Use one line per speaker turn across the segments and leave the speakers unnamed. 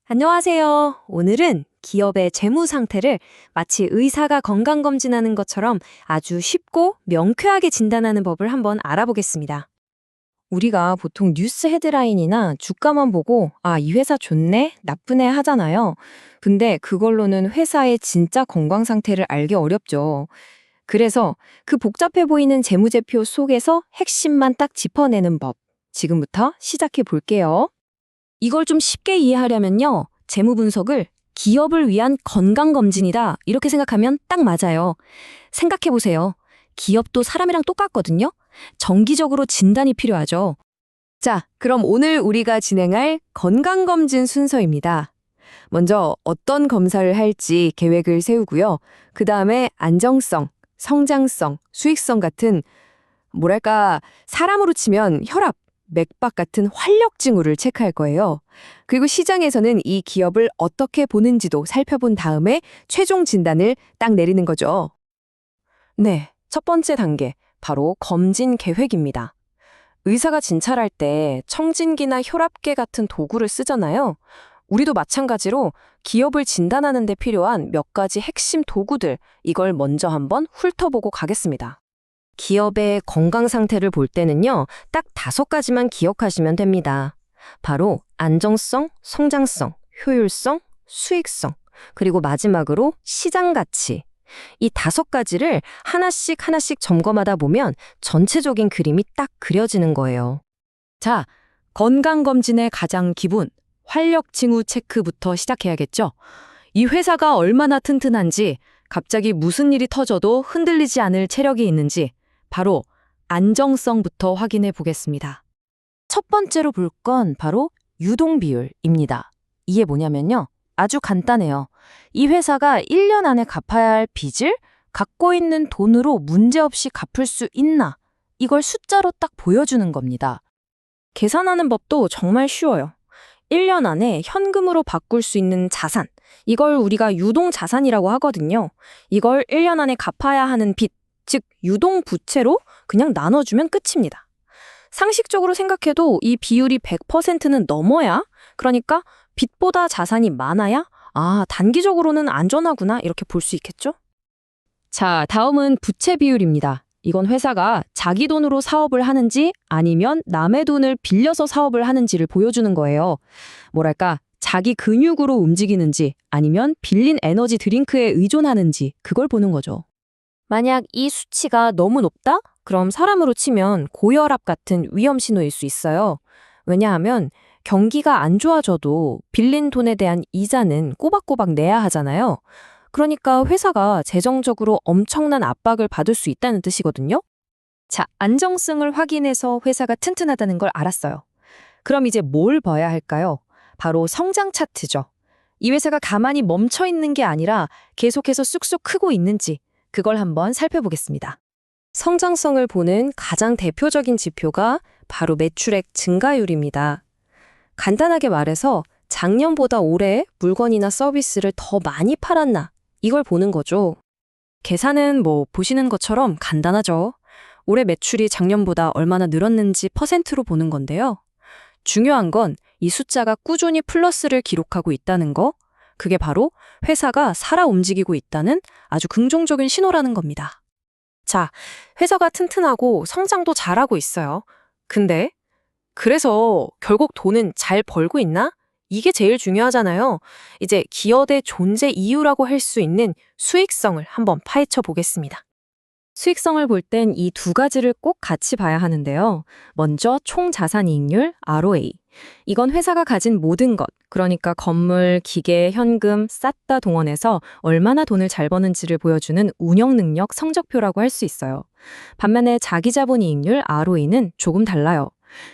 안녕하세요. 오늘은 기업의 재무 상태를 마치 의사가 건강검진하는 것처럼 아주 쉽고 명쾌하게 진단하는 법을 한번 알아보겠습니다.
우리가 보통 뉴스 헤드라인이나 주가만 보고 이 회사 좋네, 나쁘네 하잖아요. 근데 그걸로는 회사의 진짜 건강 상태를 알기 어렵죠. 그래서 그 복잡해 보이는 재무제표 속에서 핵심만 딱 짚어내는 법. 지금부터 시작해 볼게요.
이걸 좀 쉽게 이해하려면요. 재무 분석을 기업을 위한 건강검진이다. 이렇게 생각하면 딱 맞아요. 생각해보세요. 기업도 사람이랑 똑같거든요. 정기적으로 진단이 필요하죠.
자, 그럼 오늘 우리가 진행할 건강검진 순서입니다. 먼저 어떤 검사를 할지 계획을 세우고요. 그 다음에 안정성, 성장성, 수익성 같은 사람으로 치면 혈압, 맥박 같은 활력 징후를 체크할 거예요. 그리고 시장에서는 이 기업을 어떻게 보는지도 살펴본 다음에 최종 진단을 딱 내리는 거죠. 네, 첫 번째 단계, 바로 검진 계획입니다. 의사가 진찰할 때 청진기나 혈압계 같은 도구를 쓰잖아요. 우리도 마찬가지로 기업을 진단하는 데 필요한 몇 가지 핵심 도구들, 이걸 먼저 한번 훑어보고 가겠습니다.
기업의 건강 상태를 볼 때는요, 딱 5가지만 기억하시면 됩니다. 바로 안정성, 성장성, 효율성, 수익성, 그리고 마지막으로 시장 가치. 이 5가지를 하나씩 하나씩 점검하다 보면 전체적인 그림이 딱 그려지는 거예요.
자, 건강검진의 가장 기본, 활력 징후 체크부터 시작해야겠죠? 이 회사가 얼마나 튼튼한지, 갑자기 무슨 일이 터져도 흔들리지 않을 체력이 있는지, 바로 안정성부터 확인해 보겠습니다. 첫 번째로 볼 건 바로 유동 비율입니다. 이게 뭐냐면요. 아주 간단해요. 이 회사가 1년 안에 갚아야 할 빚을 갖고 있는 돈으로 문제없이 갚을 수 있나? 이걸 숫자로 딱 보여주는 겁니다.
계산하는 법도 정말 쉬워요. 1년 안에 현금으로 바꿀 수 있는 자산, 이걸 우리가 유동자산이라고 하거든요. 이걸 1년 안에 갚아야 하는 빚, 즉 유동부채로 그냥 나눠주면 끝입니다. 상식적으로 생각해도 이 비율이 100%는 넘어야, 그러니까 빚보다 자산이 많아야 단기적으로는 안전하구나 이렇게 볼 수 있겠죠?
자, 다음은 부채 비율입니다. 이건 회사가 자기 돈으로 사업을 하는지 아니면 남의 돈을 빌려서 사업을 하는지를 보여주는 거예요. 자기 근육으로 움직이는지 아니면 빌린 에너지 드링크에 의존하는지 그걸 보는 거죠.
만약 이 수치가 너무 높다? 그럼 사람으로 치면 고혈압 같은 위험 신호일 수 있어요. 왜냐하면 경기가 안 좋아져도 빌린 돈에 대한 이자는 꼬박꼬박 내야 하잖아요. 그러니까 회사가 재정적으로 엄청난 압박을 받을 수 있다는 뜻이거든요.
자, 안정성을 확인해서 회사가 튼튼하다는 걸 알았어요. 그럼 이제 뭘 봐야 할까요? 바로 성장 차트죠. 이 회사가 가만히 멈춰 있는 게 아니라 계속해서 쑥쑥 크고 있는지 그걸 한번 살펴보겠습니다.
성장성을 보는 가장 대표적인 지표가 바로 매출액 증가율입니다. 간단하게 말해서 작년보다 올해 물건이나 서비스를 더 많이 팔았나, 이걸 보는 거죠.
계산은 보시는 것처럼 간단하죠. 올해 매출이 작년보다 얼마나 늘었는지 퍼센트로 보는 건데요. 중요한 건 이 숫자가 꾸준히 플러스를 기록하고 있다는 거, 그게 바로 회사가 살아 움직이고 있다는 아주 긍정적인 신호라는 겁니다.
자, 회사가 튼튼하고 성장도 잘하고 있어요. 근데 그래서 결국 돈은 잘 벌고 있나? 이게 제일 중요하잖아요. 이제 기업의 존재 이유라고 할 수 있는 수익성을 한번 파헤쳐 보겠습니다.
수익성을 볼 땐 이 2가지를 꼭 같이 봐야 하는데요. 먼저 총자산이익률, ROA. 이건 회사가 가진 모든 것, 그러니까 건물, 기계, 현금 싹 다 동원해서 얼마나 돈을 잘 버는지를 보여주는 운영 능력 성적표라고 할 수 있어요. 반면에 자기자본이익률, ROE는 조금 달라요.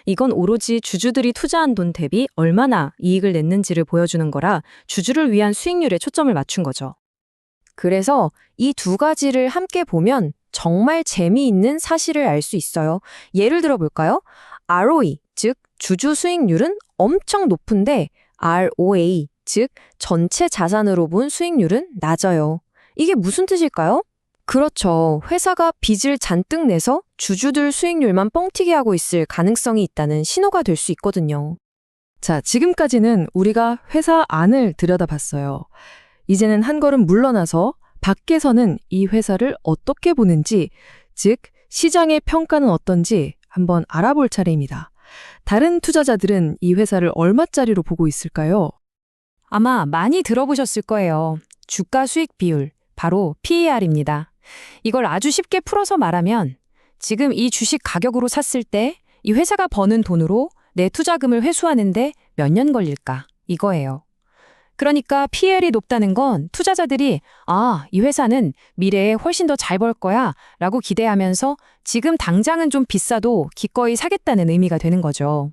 이건 오로지 주주들이 투자한 돈 대비 얼마나 이익을 냈는지를 보여주는 거라 주주를 위한 수익률에 초점을 맞춘 거죠. 그래서 이 2가지를 함께 보면 정말 재미있는 사실을 알 수 있어요. 예를 들어 볼까요? ROE, 즉 주주 수익률은 엄청 높은데 ROA, 즉 전체 자산으로 본 수익률은 낮아요. 이게 무슨 뜻일까요? 그렇죠. 회사가 빚을 잔뜩 내서 주주들 수익률만 뻥튀기 하고 있을 가능성이 있다는 신호가 될 수 있거든요.
자, 지금까지는 우리가 회사 안을 들여다봤어요. 이제는 한 걸음 물러나서 밖에서는 이 회사를 어떻게 보는지, 즉 시장의 평가는 어떤지 한번 알아볼 차례입니다. 다른 투자자들은 이 회사를 얼마짜리로 보고 있을까요?
아마 많이 들어보셨을 거예요. 주가 수익 비율, 바로 PER입니다. 이걸 아주 쉽게 풀어서 말하면 지금 이 주식 가격으로 샀을 때 이 회사가 버는 돈으로 내 투자금을 회수하는데 몇 년 걸릴까? 이거예요. 그러니까 PER이 높다는 건 투자자들이 이 회사는 미래에 훨씬 더 잘 벌 거야 라고 기대하면서 지금 당장은 좀 비싸도 기꺼이 사겠다는 의미가 되는 거죠.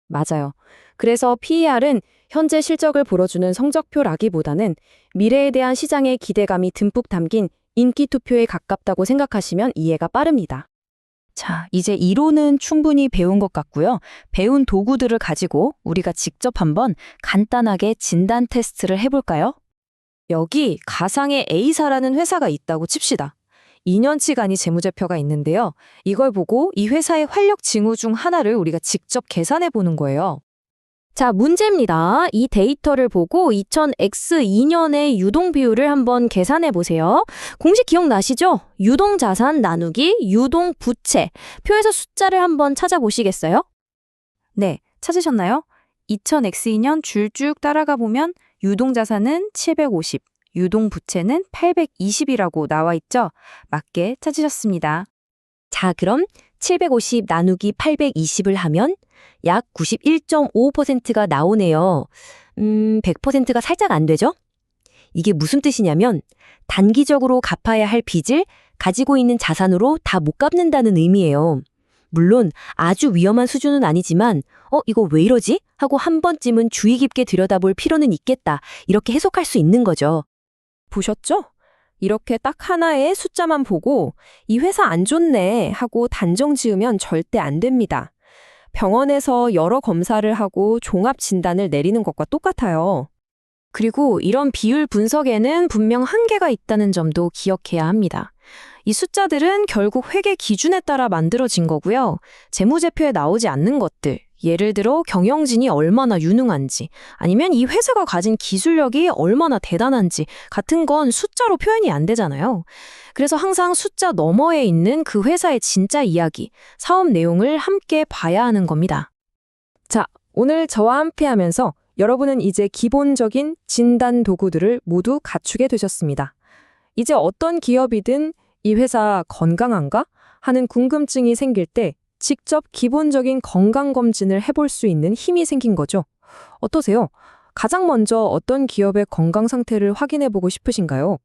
맞아요. 그래서 PER은 현재 실적을 보여주는 성적표라기보다는 미래에 대한 시장의 기대감이 듬뿍 담긴 인기 투표에 가깝다고 생각하시면 이해가 빠릅니다. 자, 이제 이론은 충분히 배운 것 같고요. 배운 도구들을 가지고 우리가 직접 한번 간단하게 진단 테스트를 해볼까요? 여기 가상의 A사라는 회사가 있다고 칩시다. 2년치간이 재무제표가 있는데요. 이걸 보고 이 회사의 활력 징후 중 하나를 우리가 직접 계산해 보는 거예요. 자, 문제입니다. 이 데이터를 보고 2000X2년의 유동 비율을 한번 계산해 보세요. 공식 기억나시죠? 유동 자산 나누기 유동 부채. 표에서 숫자를 한번 찾아보시겠어요? 네, 찾으셨나요? 2000X2년 줄 쭉 따라가 보면 유동 자산은 750, 유동 부채는 820이라고 나와 있죠? 맞게 찾으셨습니다. 자, 그럼 750 나누기 820을 하면 약 91.5%가 나오네요. 100%가 살짝 안 되죠? 이게 무슨 뜻이냐면 단기적으로 갚아야 할 빚을 가지고 있는 자산으로 다 못 갚는다는 의미예요. 물론 아주 위험한 수준은 아니지만 이거 왜 이러지? 하고 한 번쯤은 주의 깊게 들여다볼 필요는 있겠다. 이렇게 해석할 수 있는 거죠. 보셨죠? 이렇게 딱 하나의 숫자만 보고 이 회사 안 좋네 하고 단정 지으면 절대 안 됩니다. 병원에서 여러 검사를 하고 종합 진단을 내리는 것과 똑같아요. 그리고 이런 비율 분석에는 분명 한계가 있다는 점도 기억해야 합니다. 이 숫자들은 결국 회계 기준에 따라 만들어진 거고요. 재무제표에 나오지 않는 것들, 예를 들어 경영진이 얼마나 유능한지, 아니면 이 회사가 가진 기술력이 얼마나 대단한지 같은 건 숫자로 표현이 안 되잖아요. 그래서 항상 숫자 너머에 있는 그 회사의 진짜 이야기, 사업 내용을 함께 봐야 하는 겁니다. 자, 오늘 저와 함께 하면서 여러분은 이제 기본적인 진단 도구들을 모두 갖추게 되셨습니다. 이제 어떤 기업이든 이 회사 건강한가? 하는 궁금증이 생길 때 직접 기본적인 건강검진을 해볼 수 있는 힘이 생긴 거죠. 어떠세요? 가장 먼저 어떤 기업의 건강 상태를 확인해보고 싶으신가요?